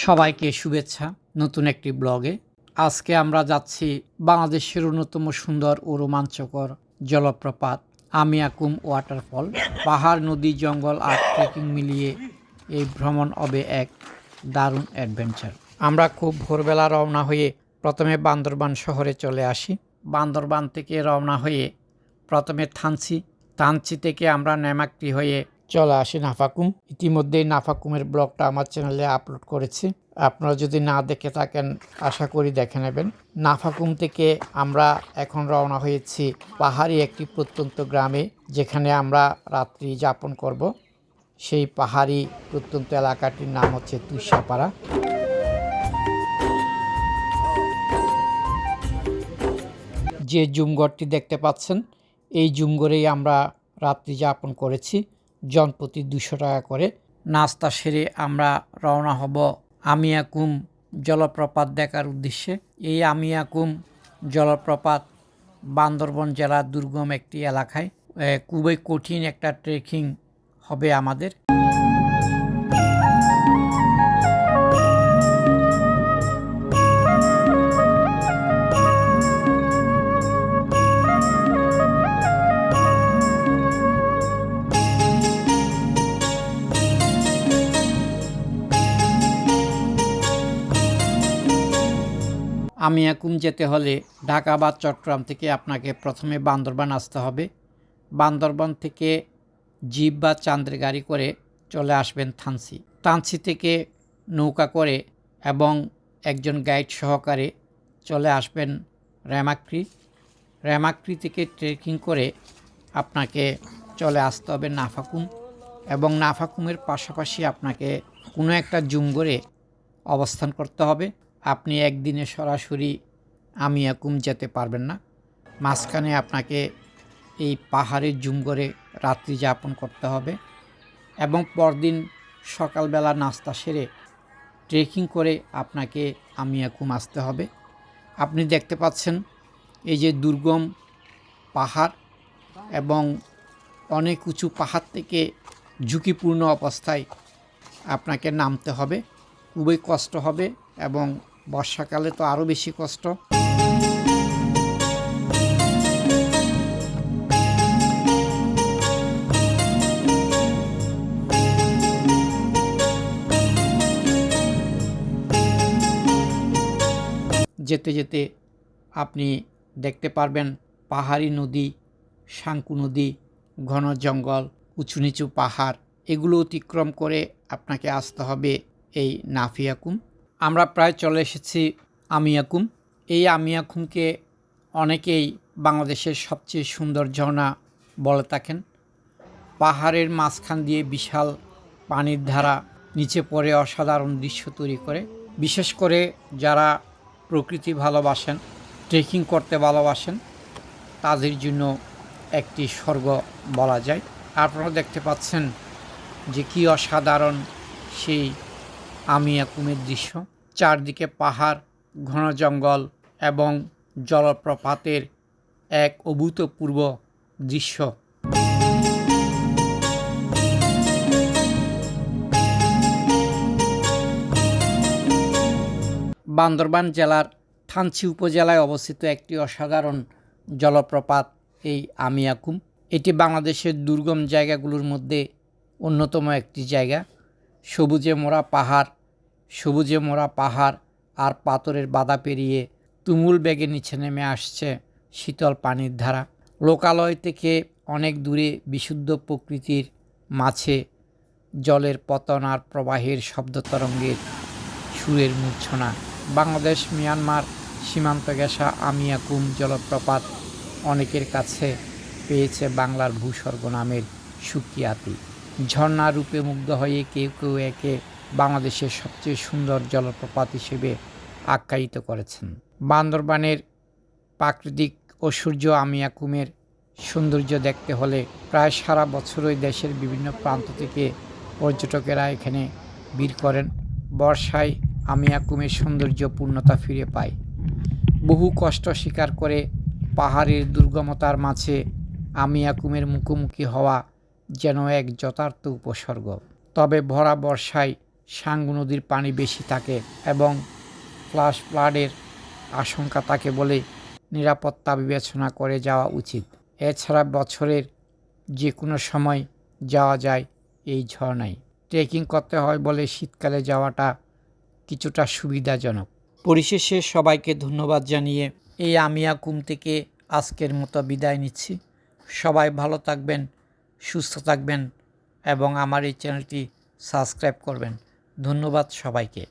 সবাইকে শুভেচ্ছা নতুন একটি ব্লগে। আজকে আমরা যাচ্ছি বাংলাদেশের অন্যতম সুন্দর ও রোমাঞ্চকর জলপ্রপাত আমিয়াকুম ওয়াটারফল। পাহাড়, নদী, জঙ্গল আর ট্রেকিং মিলিয়ে এই ভ্রমণ হবে এক দারুণ অ্যাডভেঞ্চার। আমরা খুব ভোরবেলা রওনা হয়ে প্রথমে বান্দরবান শহরে চলে আসি। বান্দরবান থেকে রওনা হয়ে প্রথমে থানচি থেকে আমরা নেমাক্রি হয়ে চলে আসি নাফাকুম। ইতিমধ্যেই নাফাকুমের ব্লগটা আমার চ্যানেলে আপলোড করেছি, আপনারা যদি না দেখে থাকেন আশা করি দেখে নেবেন। নাফাকুম থেকে আমরা এখন রওনা হয়েছি পাহাড়ি একটি প্রত্যন্ত গ্রামে, যেখানে আমরা রাত্রি যাপন করব। সেই পাহাড়ি প্রত্যন্ত এলাকাটির নাম হচ্ছে তুষাপাড়া। যে জুমঘরটি দেখতে পাচ্ছেন, এই জুমঘরেই আমরা রাত্রি যাপন করেছি, জনপ্রতি 200 টাকা করে। নাস্তা সেরে আমরা রওনা হব আমিয়াকুম জলপ্রপাত দেখার উদ্দেশ্যে। এই আমিয়াকুম জলপ্রপাত বান্দরবান জেলার দুর্গম একটি এলাকায়। খুবই কঠিন একটা ট্রেকিং হবে আমাদের। আমিয়াকুম যেতে হলে ঢাকা বা চট্টগ্রাম থেকে আপনাকে প্রথমে বান্দরবান আসতে হবে। বান্দরবান থেকে জিপ বা চান্দের গাড়ি করে চলে আসবেন থানচি থেকে নৌকা করে এবং একজন গাইড সহকারে চলে আসবেন রেমাক্রি থেকে ট্রেকিং করে আপনাকে চলে আসতে হবে নাফাকুম, এবং নাফাকুমের পাশাপাশি আপনাকে কোনো একটা জুমঘরে অবস্থান করতে হবে। আপনি একদিনে সরাসরি আমিয়াকুম যেতে পারবেন না, মাঝখানে আপনাকে এই পাহাড়ের জুমঘরে রাত্রি যাপন করতে হবে এবং পরদিন সকালবেলা নাস্তা সেরে ট্রেকিং করে আপনাকে আমিয়াকুম আসতে হবে। আপনি দেখতে পাচ্ছেন এই যে দুর্গম পাহাড় এবং অনেক উঁচু পাহাড় থেকে ঝুঁকিপূর্ণ অবস্থায় আপনাকে নামতে হবে। খুবই কষ্ট হবে এবং বর্ষাকালে তো আরও বেশি কষ্ট। যেতে যেতে আপনি দেখতে পারবেন পাহাড়ি নদী, শাঙ্কু নদী, ঘন জঙ্গল, উঁচু নিচু পাহাড়। এগুলো অতিক্রম করে আপনাকে আসতে হবে এই নাফিয়াকুম। আমরা প্রায় চলে এসেছি আমিয়াকুম। এই আমিয়াকুমকে অনেকেই বাংলাদেশের সবচেয়ে সুন্দর ঝর্ণা বলে থাকেন। পাহাড়ের মাঝখান দিয়ে বিশাল পানির ধারা নিচে পড়ে অসাধারণ দৃশ্য তৈরি করে। বিশেষ করে যারা প্রকৃতি ভালোবাসেন, ট্রেকিং করতে ভালোবাসেন, তাদের জন্য একটি স্বর্গ বলা যায়। আপনারা দেখতে পাচ্ছেন যে কী অসাধারণ সেই আমিয়াকুমের দৃশ্য। চারদিকে পাহাড়, ঘন জঙ্গল এবং জলপ্রপাতের এক অভূতপূর্ব দৃশ্য। বান্দরবান জেলার থানচি উপজেলায় অবস্থিত একটি অসাধারণ জলপ্রপাত এই আমিয়াকুম। এটি বাংলাদেশের দুর্গম জায়গাগুলোর মধ্যে অন্যতম একটি জায়গা। সবুজে মোড়া পাহাড় আর পাথরের বাধা পেরিয়ে তুমুল বেগে নিচে নেমে আসছে শীতল পানির ধারা। লোকালয় থেকে অনেক দূরে বিশুদ্ধ প্রকৃতির মাঝে জলের পতন আর প্রবাহের শব্দ তরঙ্গের সুরের মূর্ছনা। বাংলাদেশ মিয়ানমার সীমান্ত ঘেঁষা আমিয়াকুম জলপ্রপাত অনেকের কাছে পেয়েছে বাংলার ভূস্বর্গ নামের সুখ্যাতি। ঝর্ণা রূপে মুগ্ধ হয়ে কেউ কেউ একে বাংলাদেশের সবচেয়ে সুন্দর জলপ্রপাত হিসেবে আখ্যায়িত করেছেন। বান্দরবানের প্রাকৃতিক ঐশ্বর্য আমিয়াকুমের সৌন্দর্য দেখতে হলে প্রায় সারা বছরই দেশের বিভিন্ন প্রান্ত থেকে পর্যটকেরা এখানে ভিড় করেন। বর্ষায় আমিয়াকুমের সৌন্দর্য পূর্ণতা ফিরে পায়। বহু কষ্ট স্বীকার করে পাহাড়ের দুর্গমতার মাঝে আমিয়াকুমের মুখোমুখি হওয়া যেন এক যথার্থ উপসর্গ। তবে ভরা বর্ষায় সাঙ্গু নদীর পানি বেশি থাকে এবং ফ্ল্যাশ ফ্লাডের আশঙ্কা থাকে বলে নিরাপত্তা বিবেচনা করে যাওয়া উচিত। এছাড়া বছরের যে কোনো সময় যাওয়া যায় এই ঝর্ণায়। ট্রেকিং করতে হয় বলে শীতকালে যাওয়াটা কিছুটা সুবিধাজনক। পরিশেষে সবাইকে ধন্যবাদ জানিয়ে এই আমিয়াকুম থেকে আজকের মতো বিদায় নিচ্ছি। সবাই ভালো থাকবেন, সুস্থ থাকবেন এবং আমার এই চ্যানেলটি সাবস্ক্রাইব করবেন। ধন্যবাদ সবাইকে।